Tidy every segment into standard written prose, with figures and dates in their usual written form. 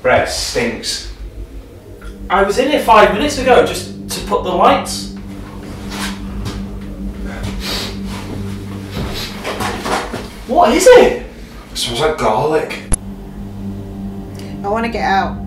Bread stinks. I was in here 5 minutes ago just to put the lights. What is it? It smells like garlic. I want to get out.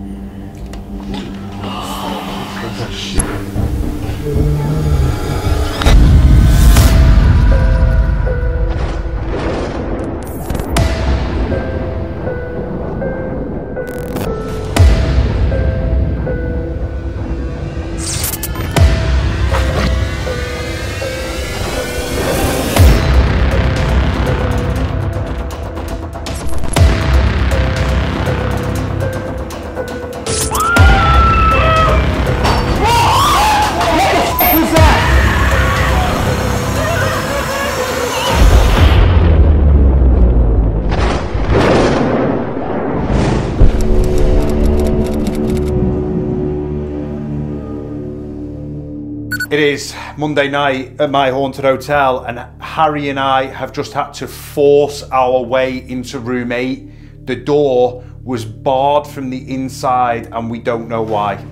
It is Monday night at my haunted hotel, and Harry and I have just had to force our way into room 8. The door was barred from the inside and we don't know why.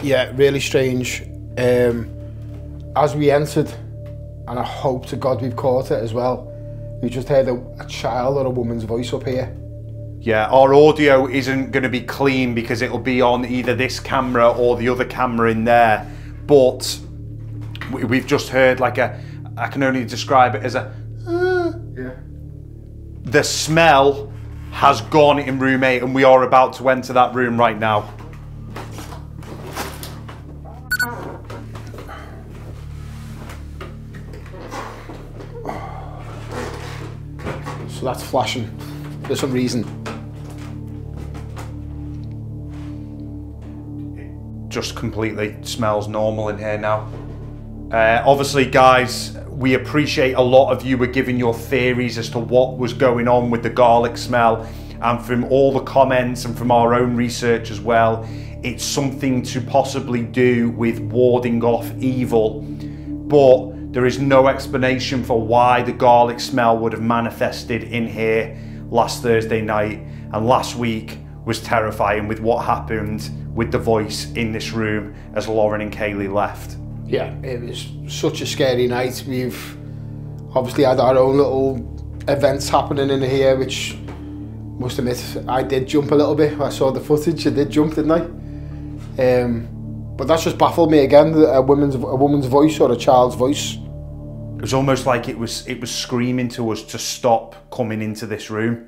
Yeah, really strange. As we entered, and I hope to God we've caught it as well, we just heard a child or a woman's voice up here. Yeah, our audio isn't going to be clean because it'll be on either this camera or the other camera in there, but we've just heard like I can only describe it as a Yeah. The smell has gone in room 8 and we are about to enter that room right now. So that's flashing for some reason. Just completely smells normal in here now. Obviously, guys, we appreciate a lot of you were giving your theories as to what was going on with the garlic smell, and from all the comments and from our own research as well, it's something to possibly do with warding off evil, but there is no explanation for why the garlic smell would have manifested in here last Thursday night, and last week was terrifying with what happened with the voice in this room as Lauren and Kaylee left. Yeah, it was such a scary night. We've obviously had our own little events happening in here, which, must admit, I did jump a little bit. I saw the footage, I did jump, didn't I? But that's just baffled me again, a woman's voice or a child's voice. It was almost like it was screaming to us to stop coming into this room.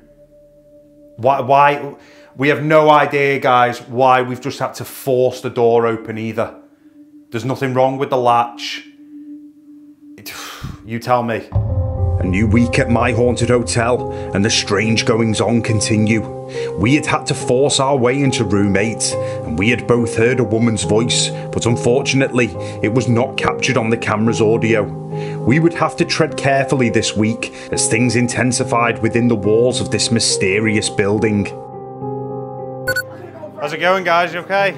Why? We have no idea, guys, why we've just had to force the door open either. There's nothing wrong with the latch. You tell me. A new week at my haunted hotel, and the strange goings-on continue. We had to force our way into room 8, and we had both heard a woman's voice, but unfortunately, it was not captured on the camera's audio. We would have to tread carefully this week as things intensified within the walls of this mysterious building. How's it going, guys? You okay?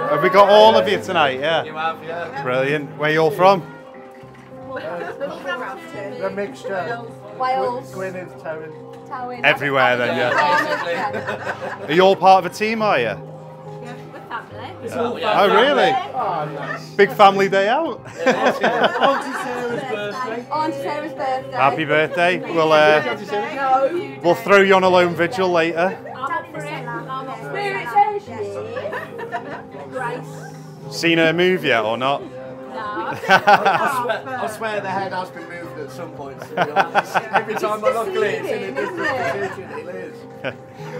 Have we got all of you tonight? Yeah. You have, yeah. Brilliant. Where you all from? The mixture. Wales. Gwynedd, Tywyn. Everywhere then, yeah. Are you all part of a team, are you? Yeah, we're family. Oh, really? Oh, nice. Big family day out. Auntie Sarah's birthday. Auntie Sarah's birthday. Happy birthday. We'll throw you on a lone vigil later. I'm up for it. I'm up for it. Grace. Seen her move yet or not? No. I swear the head has been moved at some point, to be honest. Every time I look at it, it's in a different position. It is.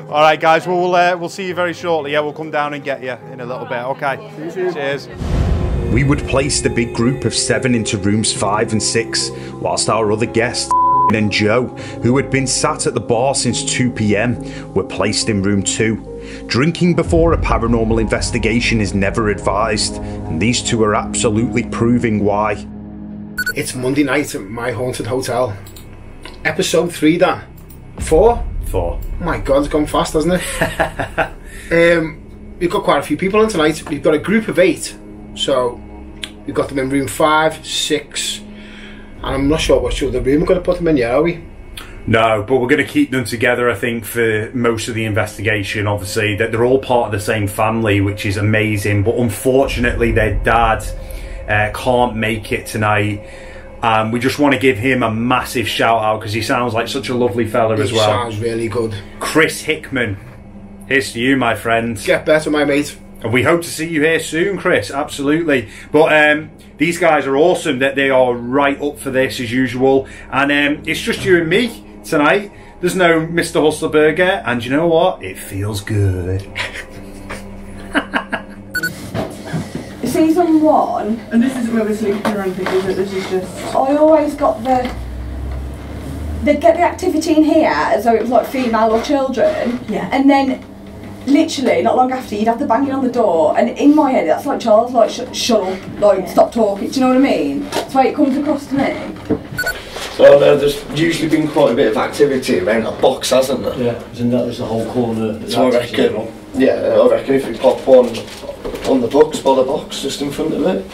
All right, guys. We'll see you very shortly. Yeah, we'll come down and get you in a little bit. Okay. Cheers. We would place the big group of 7 into rooms 5 and 6, whilst our other guests, and Joe, who had been sat at the bar since 2 PM, were placed in room 2. Drinking before a paranormal investigation is never advised, and these two are absolutely proving why. It's Monday night at my haunted hotel. Episode 3, Dan. 4? 4. Oh my God, it's gone fast, hasn't it? We've got quite a few people in tonight. We've got a group of 8. So, we've got them in room 5, 6, and I'm not sure what other room we're going to put them in yet, are we? No, but we're going to keep them together, I think, for most of the investigation. Obviously, that they're all part of the same family, which is amazing. But unfortunately, their dad can't make it tonight. We just want to give him a massive shout out because he sounds like such a lovely fella as well. He sounds really good. Chris Hickman, here's to you, my friend. Get better, my mate. And we hope to see you here soon, Chris. Absolutely. But these guys are awesome. That they are right up for this as usual. And it's just you and me tonight. There's no Mr. Hustlerberger, and you know what? It feels good. Season 1. And this isn't where we're sleeping or anything, is it? This is just... I always got they'd get the activity in here as though it was like female or children. Yeah. And then, literally, not long after, you'd have the banging on the door, and in my head, that's like Charles, like, shut up, like, stop talking, do you know what I mean? That's the way it comes across to me. So there's usually been quite a bit of activity around that box, hasn't there? Yeah, and that was the whole corner. So I reckon, yeah, I reckon if we pop one on the box, by the box, just in front of it.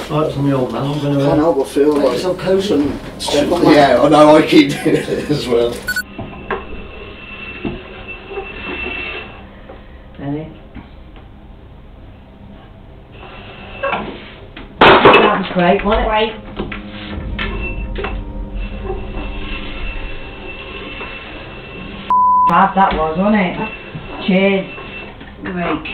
Oh, it's on the old man. I'm going to... I can't help but feel like... It's so close and step on that. Yeah, I know, I keep doing it as well. Ready? That was great, wasn't it? Great. That was, wasn't it? Cheers. Great.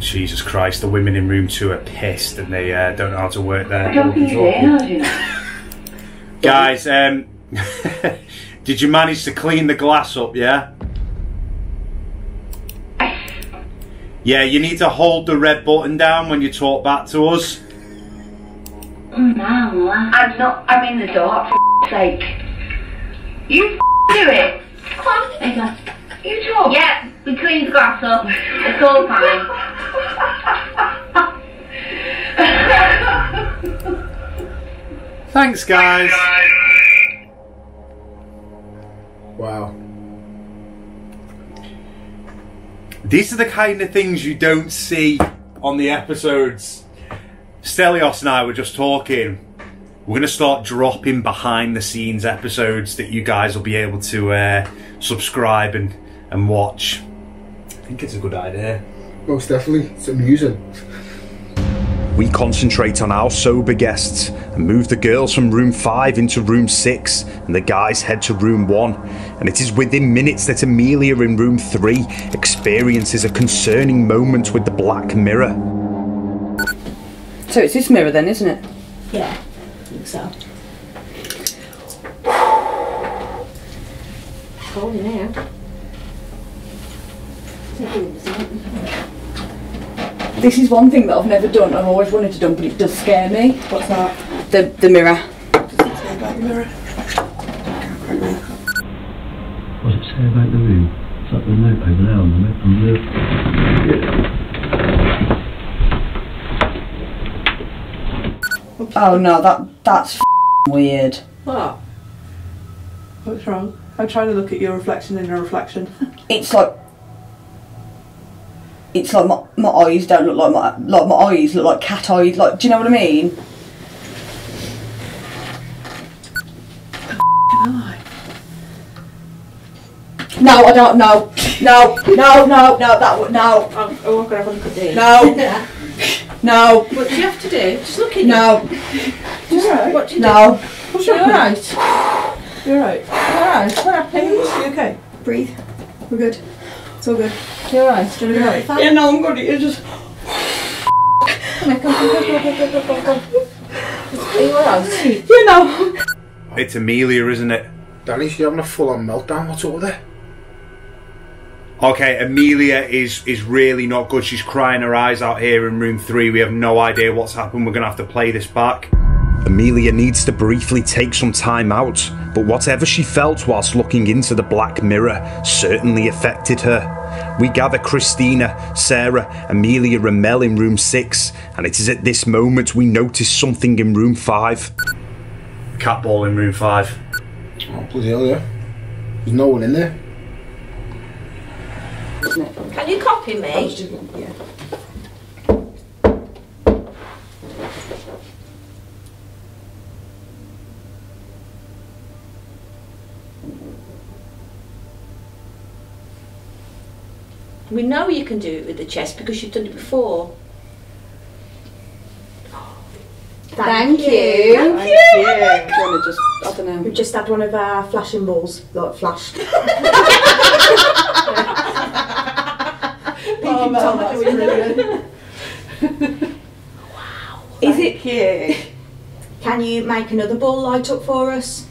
Jesus Christ, the women in room 2 are pissed and they don't know how to work their I don't think you did, Guys, did you manage to clean the glass up, yeah? Yeah, you need to hold the red button down when you talk back to us. No, I'm in the dark, for sake. You do it. Come on. There you go. You talk. Yeah, we cleaned the glass up. It's all fine. Thanks, guys. Wow. These are the kind of things you don't see on the episodes. Stelios and I were just talking. We're going to start dropping behind the scenes episodes that you guys will be able to subscribe and watch. I think it's a good idea. Most definitely. It's amusing. We concentrate on our sober guests and move the girls from room 5 into room 6 and the guys head to room 1. And it is within minutes that Amelia in room 3 experiences a concerning moment with the black mirror. So it's this mirror then, isn't it? Yeah, I think so. Cold in here. This is one thing that I've never done. I've always wanted to do, but it does scare me. What's that? The mirror. Does it say about the mirror? What does it say about the room? Is that the note over there on the Oh no, that's weird. What? What's wrong? I'm trying to look at your reflection in a reflection. It's like my eyes don't look like my eyes look like cat eyes. Like, do you know what I mean? No, I don't know. No, that would no. I'm going to have a look at these. No. No. What do you have to do? Just look at No. Just right. What do you No. do? What's wrong? You're alright. You're alright. You're alright. What happened? You okay? Breathe. We're good. It's all good. You're alright. Do you want to go? Yeah, no, I'm good. You're just. Come on, go. Are you alright? You know. It's Amelia, isn't it? Danny, she's having a full-on meltdown. What's up with her? Okay, Amelia is really not good. She's crying her eyes out here in room 3. We have no idea what's happened. We're going to have to play this back. Amelia needs to briefly take some time out, but whatever she felt whilst looking into the black mirror certainly affected her. We gather Christina, Sarah, Amelia and Mel in room 6, and it is at this moment we notice something in room 5. Cat ball in room 5. Oh, bloody hell, yeah. There's no one in there. Can you copy me? Yeah. We know you can do it with the chest because you've done it before. Thank you. Do you want to just, I don't know. We've just had one of our flashing balls, like, flashed. Oh, no, that's brilliant. Wow. Is it cute? Can you make another ball light up for us?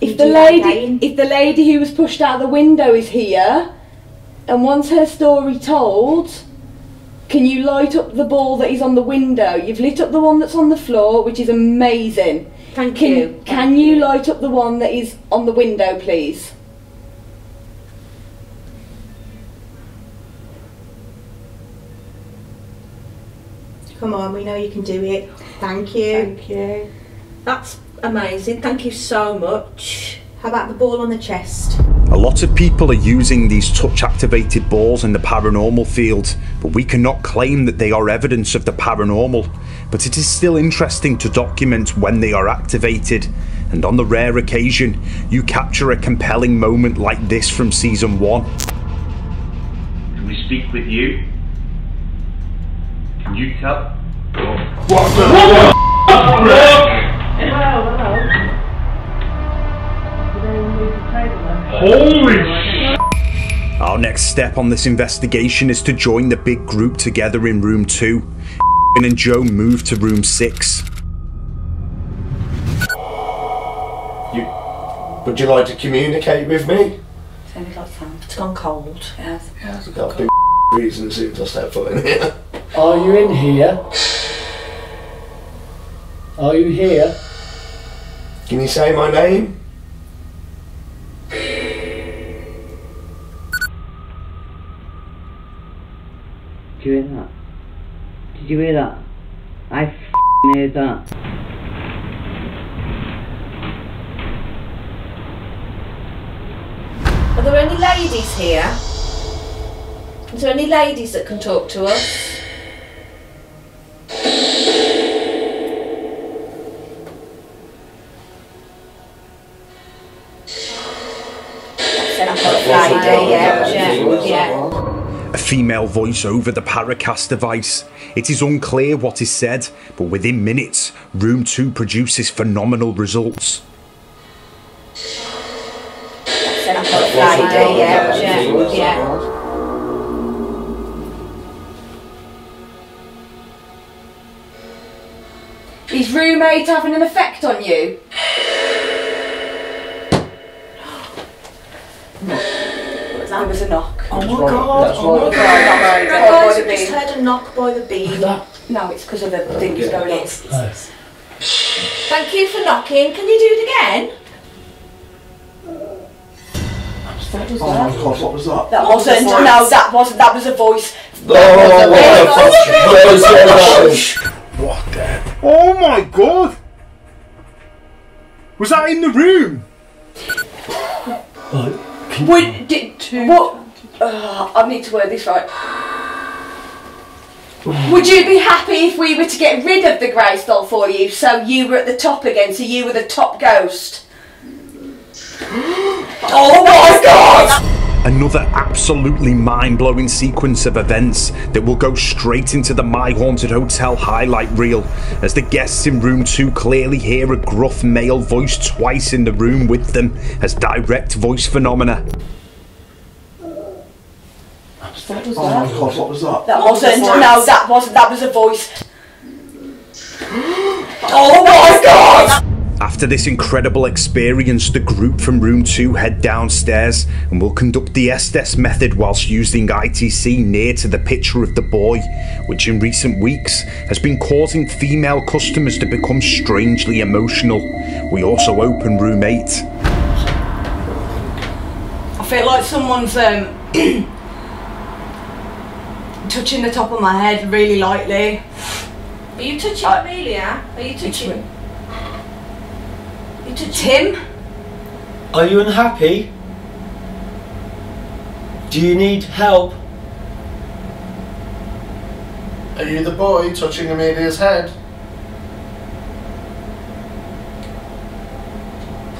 If the lady who was pushed out of the window is here and wants her story told, can you light up the ball that is on the window? You've lit up the one that's on the floor, which is amazing. Thank you. Can you light up the one that is on the window, please? Come on, we know you can do it. Thank you. Thank you. That's amazing. Thank you so much. How about the ball on the chest? A lot of people are using these touch-activated balls in the paranormal field, but we cannot claim that they are evidence of the paranormal. But it is still interesting to document when they are activated, and on the rare occasion you capture a compelling moment like this from season 1. Can we speak with you? Can you tell? What the Holy sh! Our next step on this investigation is to join the big group together in room 2. And Joe move to room 6. Would you like to communicate with me? It's gone cold. Yes. I've got a big reason as soon as I step foot in here. Are you in here? Are you here? Can you say my name? Did you hear that? Did you hear that? I heard that. Are there any ladies here? Is there any ladies that can talk to us? A female voice over the Paracast device. It is unclear what is said, but within minutes, room 2 produces phenomenal results. Is roommate having an effect on you? There was a knock. Oh my god, oh my god. Guys, I just heard a knock by the beam. No, it's because of the things going on. Thank you for knocking. Can you do it again? What was Oh my god, what was that? That wasn't. No, that wasn't. That was a voice. What the? Oh my god! Was that in the room? I need to word this right. Would you be happy if we were to get rid of the grey doll for you, so you were at the top again, so you were the top ghost? Oh my god! Another absolutely mind-blowing sequence of events that will go straight into the My Haunted Hotel highlight reel, as the guests in room 2 clearly hear a gruff male voice twice in the room with them as direct voice phenomena. What was Oh my god, what was that? That wasn't. No, that wasn't. That was a voice. Oh my god! After this incredible experience, the group from room 2 head downstairs and will conduct the Estes method whilst using ITC near to the picture of the boy, which in recent weeks has been causing female customers to become strangely emotional. We also open room 8. I feel like someone's touching the top of my head really lightly. Are you touching Amelia? Are you touching? Tim? Are you unhappy? Do you need help? Are you the boy touching Amelia's head?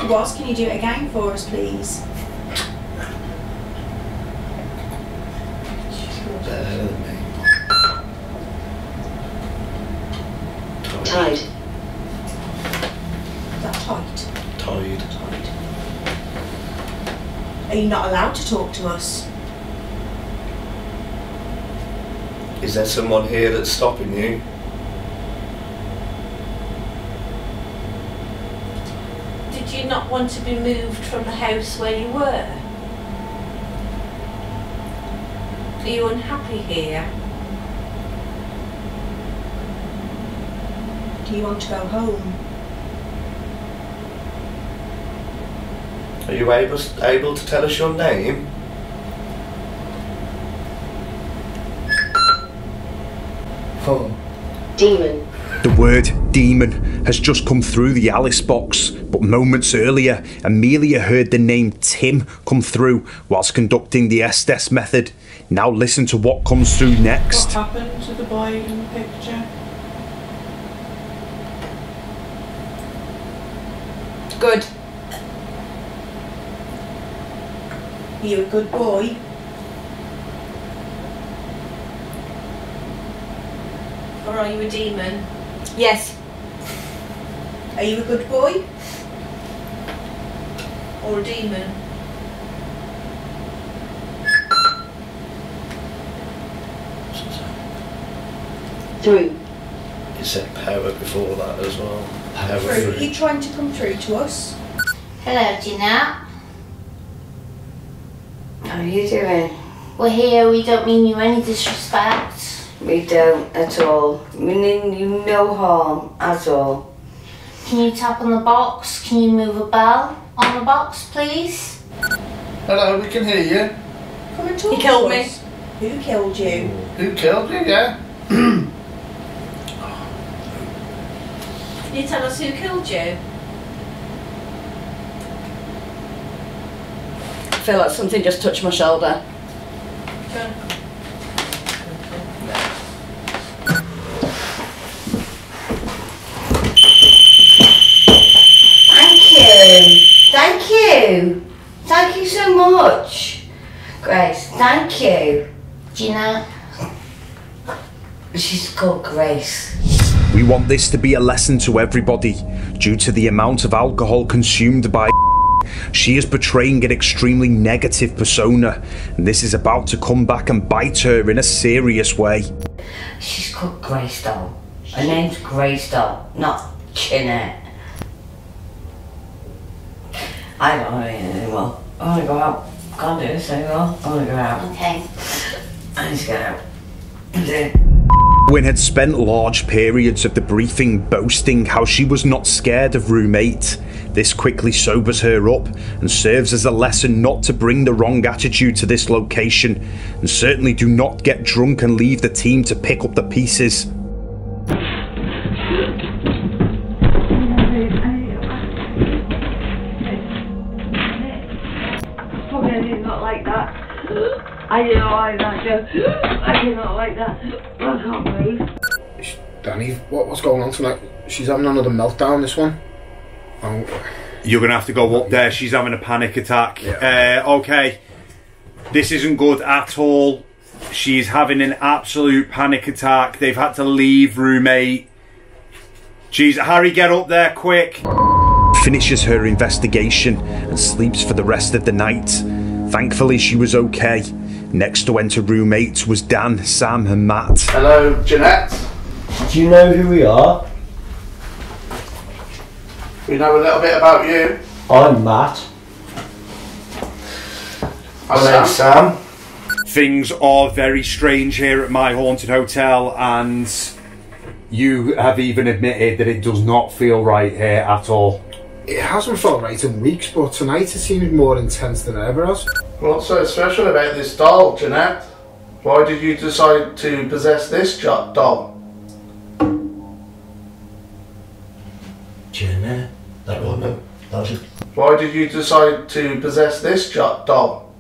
Was, can you do it again for us, please? Better than me. Tied. Is that tight? Tied. Are you not allowed to talk to us? Is there someone here that's stopping you? Did you not want to be moved from the house where you were? Are you unhappy here? Do you want to go home? Are you able to tell us your name? Oh. Demon. The word demon has just come through the Alice box, but moments earlier, Amelia heard the name Tim come through whilst conducting the Estes method. Now listen to what comes through next. What happened to the boy in the picture? Good. Are you a good boy? Or are you a demon? Yes. Are you a good boy? Or a demon? Through. You said power before that as well. Power Through. Are you trying to come through to us? Hello, Gina. How are you doing? We're here, we don't mean you any disrespect. We don't at all. We mean you no harm at all. Can you tap on the box? Can you move a bell on the box, please? Hello, we can hear you. Come and talk He killed to me. us. Who killed you? Who killed you? Yeah. Can you tell us who killed you? I feel like something just touched my shoulder. Thank you. Thank you. Thank you so much. Grace, thank you. Gina. She's called Grace. We want this to be a lesson to everybody. Due to the amount of alcohol consumed by she is portraying an extremely negative persona, and this is about to come back and bite her in a serious way. She's called Grace doll. Her name's Grace doll, not Jeanette. I don't want to eat anymore. I want to go out. Can't do this anymore. I want to go out. Okay. I need to get out. Wynne had spent large periods of the briefing boasting how she was not scared of room 8. This quickly sobers her up and serves as a lesson not to bring the wrong attitude to this location, and certainly do not get drunk and leave the team to pick up the pieces. I did not like that. I did not like that, Joe. I did not like that. I can't breathe. Danny, what's going on tonight? She's having another meltdown, this one. Oh. You're going to have to go up there. She's having a panic attack. Yeah. Okay. This isn't good at all. She's having an absolute panic attack. They've had to leave room 8. Jeez, Harry, get up there quick. Finishes her investigation and sleeps for the rest of the night. Thankfully, she was okay. Next to enter room 8 was Dan, Sam and Matt. Hello, Jeanette. Do you know who we are? We know a little bit about you. I'm Matt. Hello, Sam. Things are very strange here at My Haunted Hotel, and you have even admitted that it does not feel right here at all. It hasn't felt right in weeks, but tonight it seemed more intense than it ever has. What's so special about this doll, Jeanette? Why did you decide to possess this doll? Jeanette? That was it. Why did you decide to possess this doll?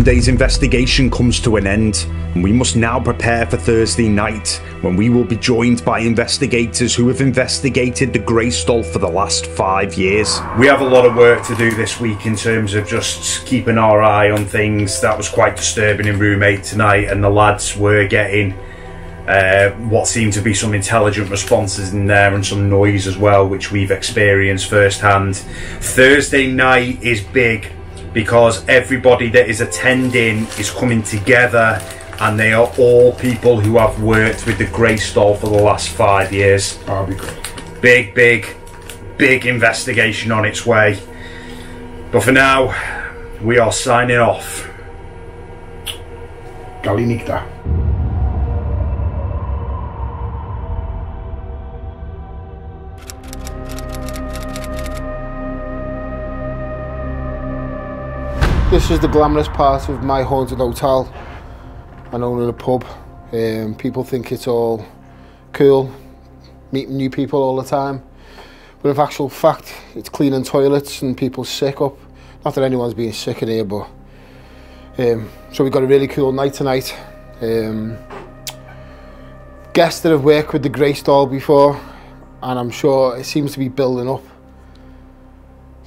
Sunday's investigation comes to an end, and we must now prepare for Thursday night, when we will be joined by investigators who have investigated the Grey Stall for the last 5 years. We have a lot of work to do this week in terms of just keeping our eye on things. That was quite disturbing in room 8 tonight, and the lads were getting what seemed to be some intelligent responses in there, and some noise as well, which we've experienced firsthand. Thursday night is big because everybody that is attending is coming together, and they are all people who have worked with the Grey Stall for the last 5 years. That'll be good. Big investigation on its way. But for now, we are signing off. Galinikta. This is the glamorous part of my haunted hotel and owning a pub. People think it's all cool, meeting new people all the time, but in actual fact it's cleaning toilets and people sick up. Not that anyone's being sick in here, but so we've got a really cool night tonight. Guests that have worked with the Grey Stall before, and I'm sure it seems to be building up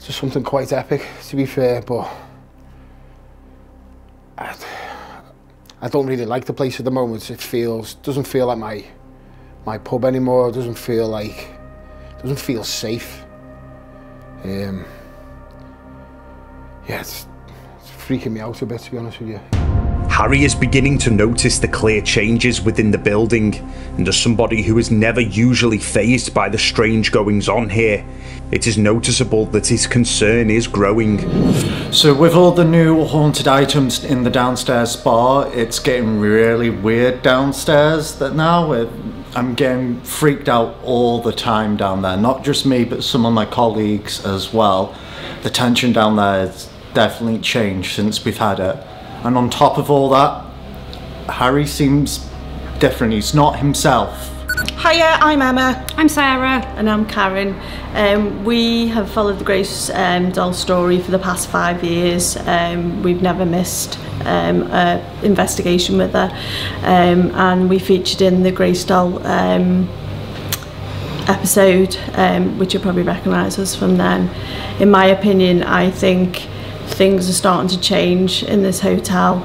to something quite epic, to be fair, but I don't really like the place at the moment. It doesn't feel like my pub anymore. It doesn't feel safe. Yeah, it's freaking me out a bit, to be honest with you. Harry is beginning to notice the clear changes within the building, and as somebody who is never usually fazed by the strange goings on here, it is noticeable that his concern is growing. So with all the new haunted items in the downstairs bar, it's getting really weird downstairs now. I'm getting freaked out all the time down there. Not just me, but some of my colleagues as well. The tension down there has definitely changed since we've had it. And on top of all that, Harry seems different. He's not himself. Hiya, I'm Emma. I'm Sarah. And I'm Karen. We have followed the Grace doll story for the past 5 years. We've never missed an investigation with her. And we featured in the Grace doll episode, which you'll probably recognise us from then. In my opinion, I think things are starting to change in this hotel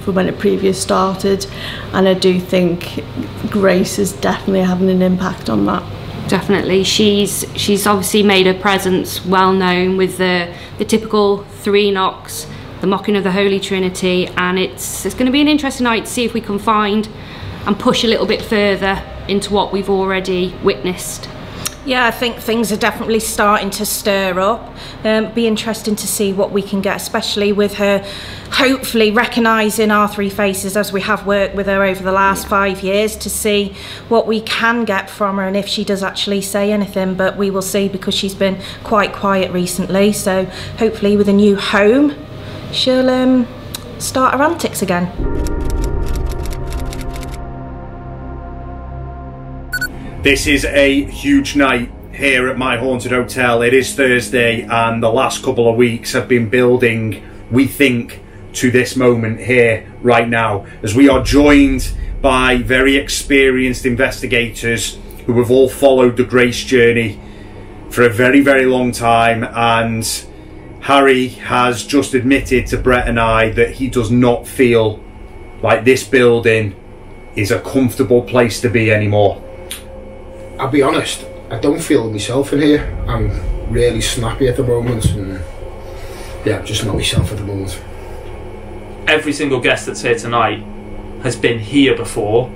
from when it previously started, and I do think Grace is definitely having an impact on that. Definitely, she's obviously made her presence well known with the typical 3 knocks, the mocking of the Holy Trinity, and it's going to be an interesting night to see if we can find and push a little bit further into what we've already witnessed. Yeah, I think things are definitely starting to stir up. Be interesting to see what we can get, especially with her hopefully recognising our 3 faces as we have worked with her over the last 5 years, to see what we can get from her and if she does actually say anything. But we will see, because she's been quite quiet recently. So hopefully with a new home, she'll start her antics again. This is a huge night here at my haunted hotel. It is Thursday, and the last couple of weeks have been building, we think, to this moment here right now, as we are joined by very experienced investigators who have all followed the Grace journey for a very long time. And Harry has just admitted to Brett and I that he does not feel like this building is a comfortable place to be anymore. I'll be honest, I don't feel myself in here. I'm really snappy at the moment, and yeah, I'm just not myself at the moment. Every single guest that's here tonight has been here before,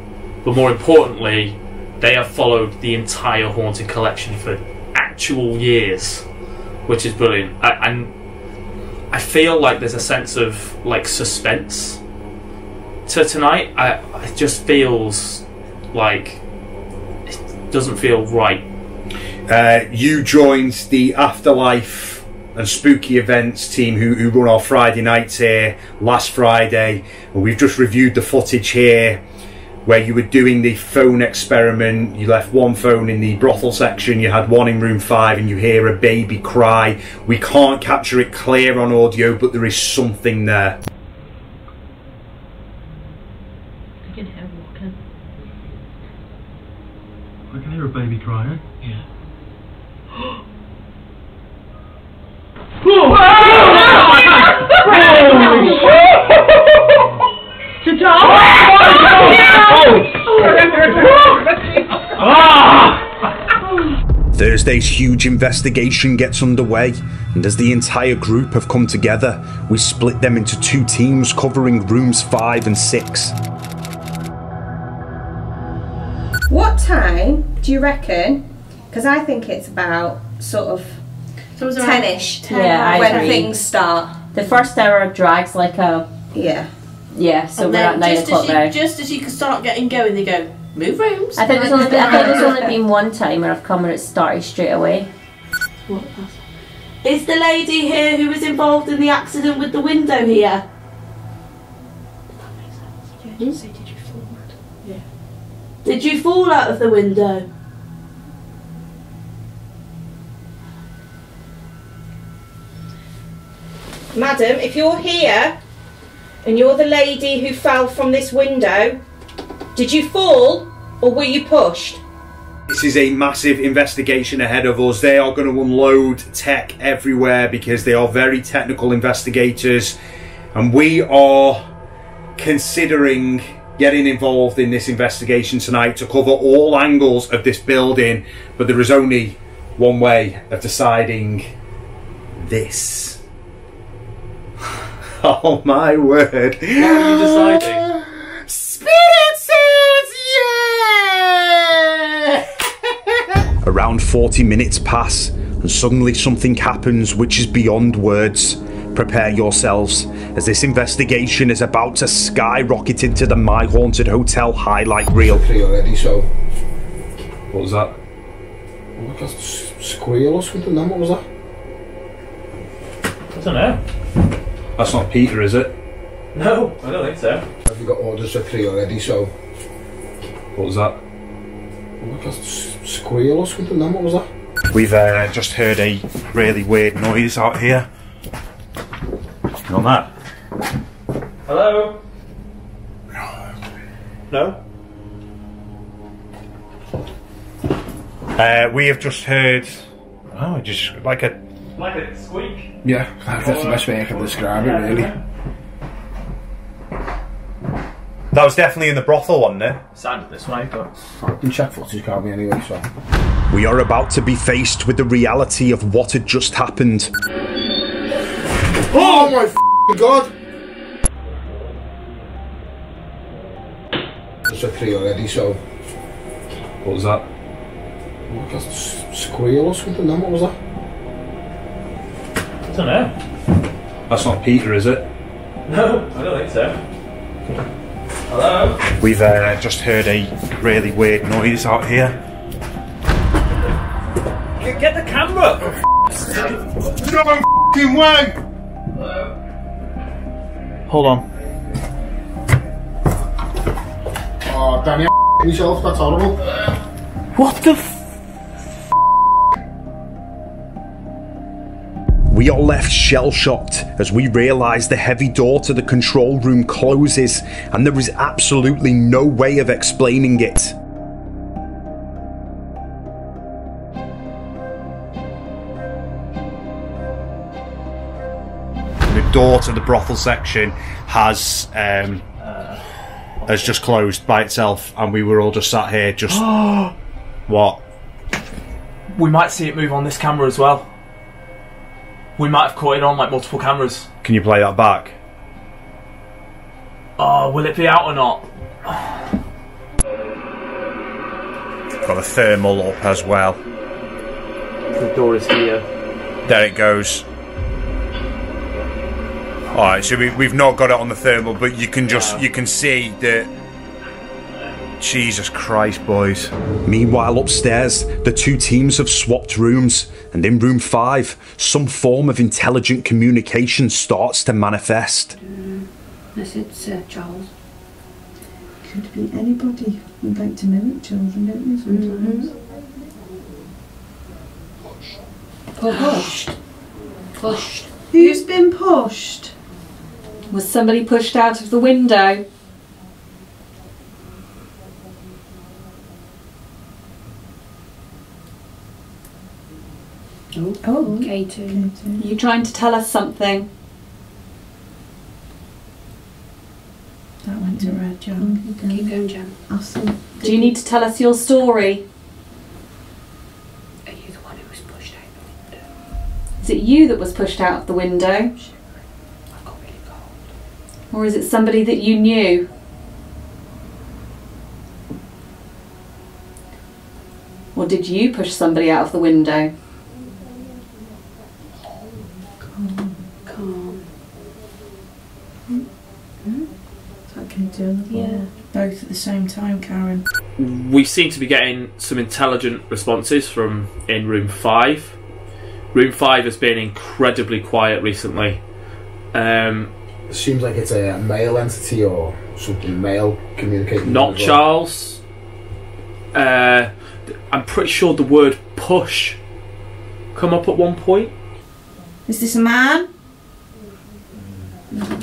but more importantly, they have followed the entire haunted collection for actual years, which is brilliant. I feel like there's a sense of like suspense to tonight. It just feels like it doesn't feel right. You joined the Afterlife and Spooky Events team who run our Friday nights here last Friday, and we've just reviewed the footage here where you were doing the phone experiment. You left one phone in the brothel section, you had one in room 5, and you hear a baby cry. We can't capture it clear on audio, but there is something there. baby crying? Yeah. Thursday's huge investigation gets underway, and as the entire group have come together, we split them into 2 teams covering rooms 5 and 6. What time do you reckon? Because I think it's about sort of 10ish. Yeah, I when agree. things start. The first hour drags like a... Yeah. Yeah, so And we're then at 9 o'clock now. just as you can start getting going, they go, move rooms. I think there's only been one time where I've come and it started straight away. Is the lady here who was involved in the accident with the window here? Yeah, so did you fall? Yeah. Did you fall out of the window? Madam, if you're here and you're the lady who fell from this window, did you fall or were you pushed? This is a massive investigation ahead of us. They are going to unload tech everywhere because they are very technical investigators, and we are considering getting involved in this investigation tonight to cover all angles of this building, but there is only one way of deciding this. Oh my word. What are you deciding? Spirit says yeah! Around 40 minutes pass, and suddenly something happens which is beyond words. Prepare yourselves, as this investigation is about to skyrocket into the My Haunted Hotel highlight reel. Already, so... What was that? Like a squeal or something, then what was that? I don't know. That's not Peter, is it? No, I don't think so. Have you got orders for 3 already, so... What was that? Like a squeal or something, then what was that? We've just heard a really weird noise out here. You know that? Hello? No? We have just heard... Oh, just like a... Like a squeak? Yeah, that's the best way I can describe it, really. That was definitely in the brothel, wasn't it? Sounded this way, but... I can check footage, can't we, anyway, so... We are about to be faced with the reality of what had just happened. Oh my f***ing god! There's a 3 already, so... What was that? Like a squeal or something, then what was that? I don't know. That's not Peter, is it? No, I don't think so. Hello? We've just heard a really weird noise out here. Get the camera! No f***ing way! Hold on. Oh, Danny, yourself, that's horrible. What the f***? We are left shell-shocked as we realise the heavy door to the control room closes, and there is absolutely no way of explaining it. The door to the brothel section has just closed by itself, and we were all just sat here just... What? We might see it move on this camera as well. We might have caught it on like multiple cameras. Can you play that back? Oh, will it be out or not? Got a thermal up as well. The door is here. There it goes. Alright, so we've not got it on the thermal, but you can just you can see that. Jesus Christ, boys. Meanwhile, upstairs, the 2 teams have swapped rooms, and in room 5, some form of intelligent communication starts to manifest. Yes, it's Charles. Could be anybody. We like to mimic children, don't we, sometimes? Pushed. Pushed. Who's been pushed? Was somebody pushed out of the window? Oh, K2. You trying to tell us something? That went to red, Jan. Keep going, Jan. I'll see. Do you need to tell us your story? Are you the one who was pushed out the window? Is it you that was pushed out of the window? I got really cold. Or is it somebody that you knew? Or did you push somebody out of the window? Calm. That can do. Yeah. Both at the same time, Karen. We seem to be getting some intelligent responses from in room 5. Room 5 has been incredibly quiet recently. It seems like it's a male entity or something male communicating. Not Charles. I'm pretty sure the word push come up at one point. Is this a man?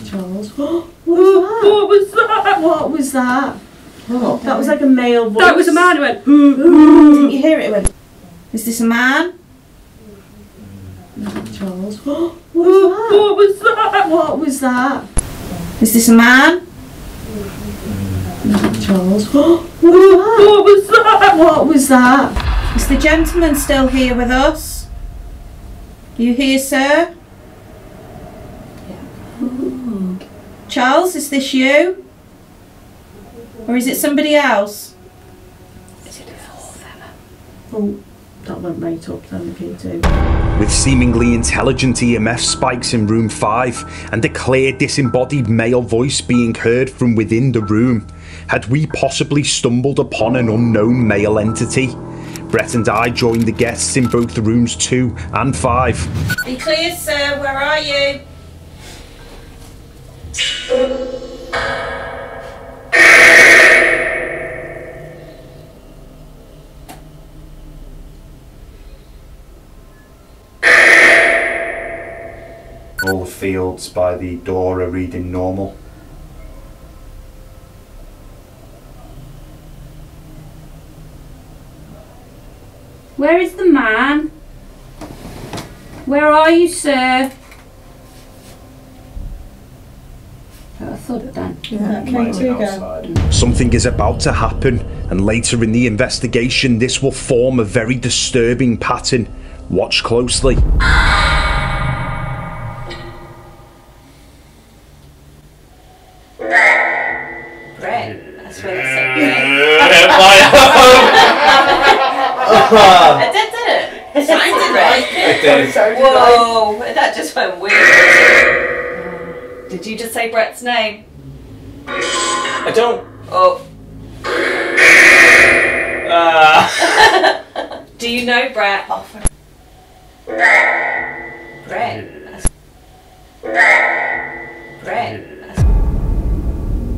Charles. What was that? What was that? Oh, that was like a male voice. That was a man who went. Didn't you hear it? It went. Is this a man? Charles. What was that? What was that? Is this a man? Charles. What was that? What was that? Is the gentleman still here with us? Are you here, sir? Yeah. Charles, is this you? Or is it somebody else? Is it a Oh, that went right up then, K2. With seemingly intelligent EMF spikes in room 5 and a clear disembodied male voice being heard from within the room, had we possibly stumbled upon an unknown male entity? Brett and I joined the guests in both rooms 2 and 5. Be clear, sir, where are you? All the fields by the door are reading normal. Where is the man? Where are you, sir? I thought it done. Something is about to happen, and later in the investigation this will form a very disturbing pattern. Watch closely. I did it? It sounded right. It did. Whoa, that just went weird. Did you just say Brett's name? I don't. Oh. Do you know Brett? Brett. Brett.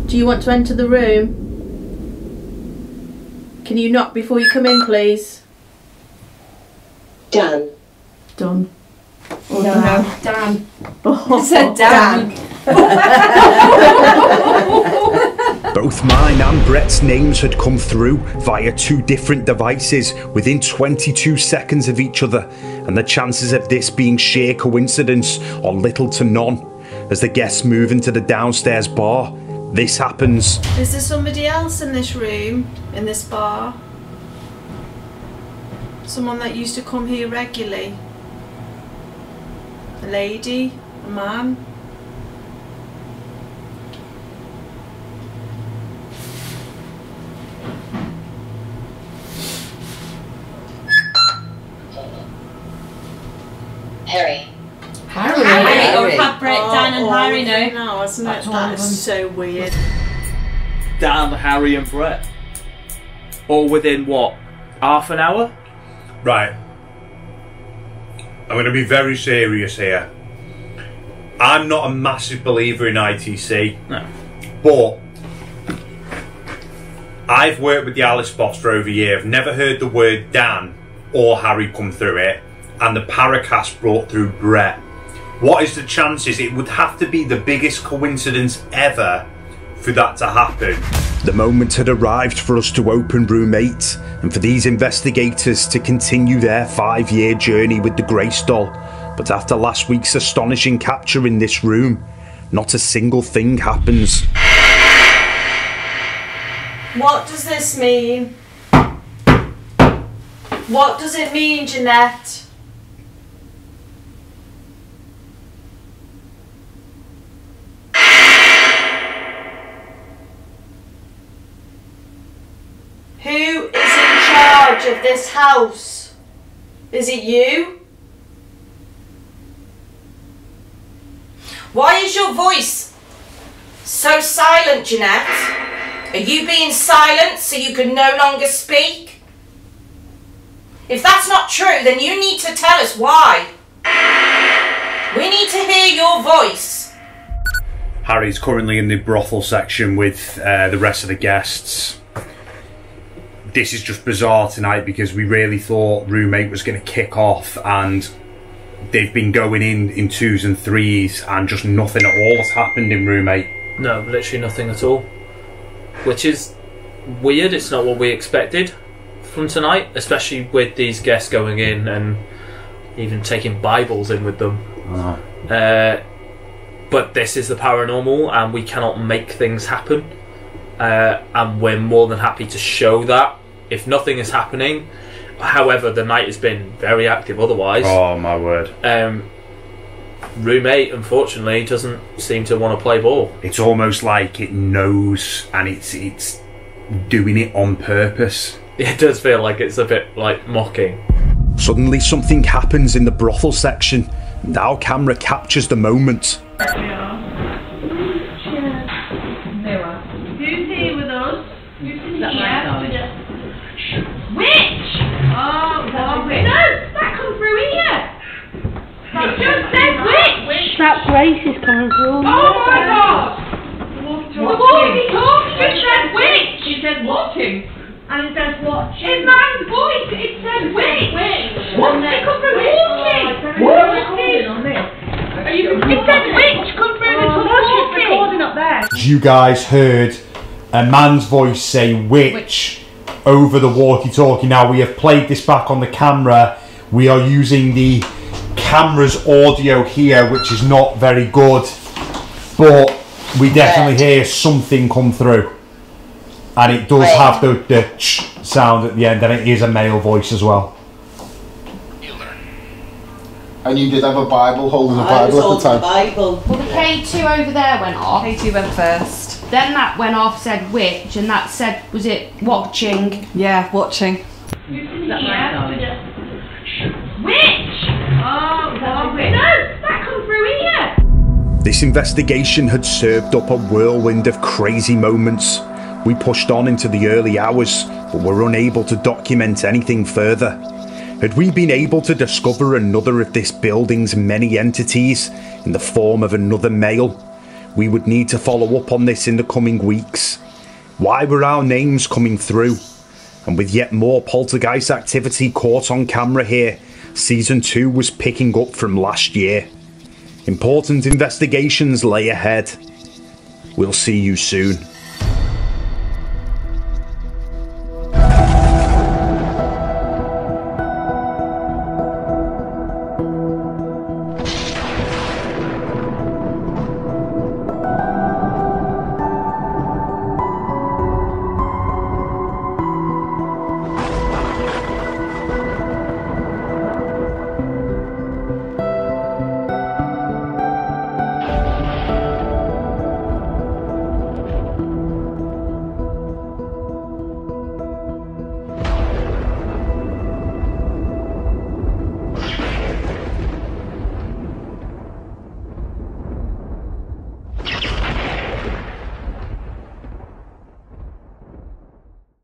Do you want to enter the room? Can you knock before you come in, please? Dan. Done. Oh, no, Dan. Dan. You said Dan. Both mine and Brett's names had come through via 2 different devices within 22 seconds of each other, and the chances of this being sheer coincidence are little to none. As the guests move into the downstairs bar, this happens. Is there somebody else in this room, in this bar? Someone that used to come here regularly? A lady? A man? Harry. Harry. Or have Brett, Dan and Harry now. No, isn't it? That's so weird. Dan, Harry and Brett. All within what? Half an hour? Right. I'm going to be very serious here. I'm not a massive believer in ITC. No. But I've worked with the Alice bots for over a year. I've never heard the word Dan or Harry come through it. And the Paracast brought through Brett. What is the chances? It would have to be the biggest coincidence ever for that to happen. The moment had arrived for us to open room 8 and for these investigators to continue their 5-year journey with the Grace doll. But after last week's astonishing capture in this room, not a single thing happens. What does this mean? What does it mean, Jeanette? Who is in charge of this house? Is it you? Why is your voice so silent, Jeanette? Are you being silent so you can no longer speak? If that's not true, then you need to tell us why. We need to hear your voice. Harry's currently in the brothel section with the rest of the guests. This is just bizarre tonight because we really thought room 8 was going to kick off, and they've been going in 2s and 3s and just nothing at all has happened in room 8. No, literally nothing at all. Which is weird. It's not what we expected from tonight, especially with these guests going in and even taking Bibles in with them. But this is the paranormal and we cannot make things happen. And we're more than happy to show that if nothing is happening. However, the night has been very active otherwise. Oh my word. Room 8 unfortunately doesn't seem to want to play ball. It's almost like it knows and it's doing it on purpose. It does feel like it's a bit like mocking. Suddenly something happens in the brothel section and our camera captures the moment. Who's here with us? Who's in here? Witch! Oh, what witch? No, that come through here. That just said witch. That Grace is coming through. Oh my God! The walkie-talkie just said witch. It said walking. And it says watch. In man's voice, it said witch. What? It come through walking. It said witch. Come through the walking. Up there. You guys heard a man's voice say witch over the walkie-talkie. Now we have played this back on the camera. We are using the camera's audio here, which is not very good, but we definitely hear something come through, and it does have the ch sound at the end, and it is a male voice as well. And you did have a Bible, holding a Bible at the time. Well, the K2 over there went off. K2 went first. Then that went off, said witch, and that said, was it watching? Yeah, watching. Who's in here? Witch! Oh, what witch? No, that come through here. This investigation had served up a whirlwind of crazy moments. We pushed on into the early hours, but were unable to document anything further. Had we been able to discover another of this building's many entities in the form of another male, we would need to follow up on this in the coming weeks. Why were our names coming through? And with yet more poltergeist activity caught on camera here, Season 2 was picking up from last year. Important investigations lay ahead. We'll see you soon.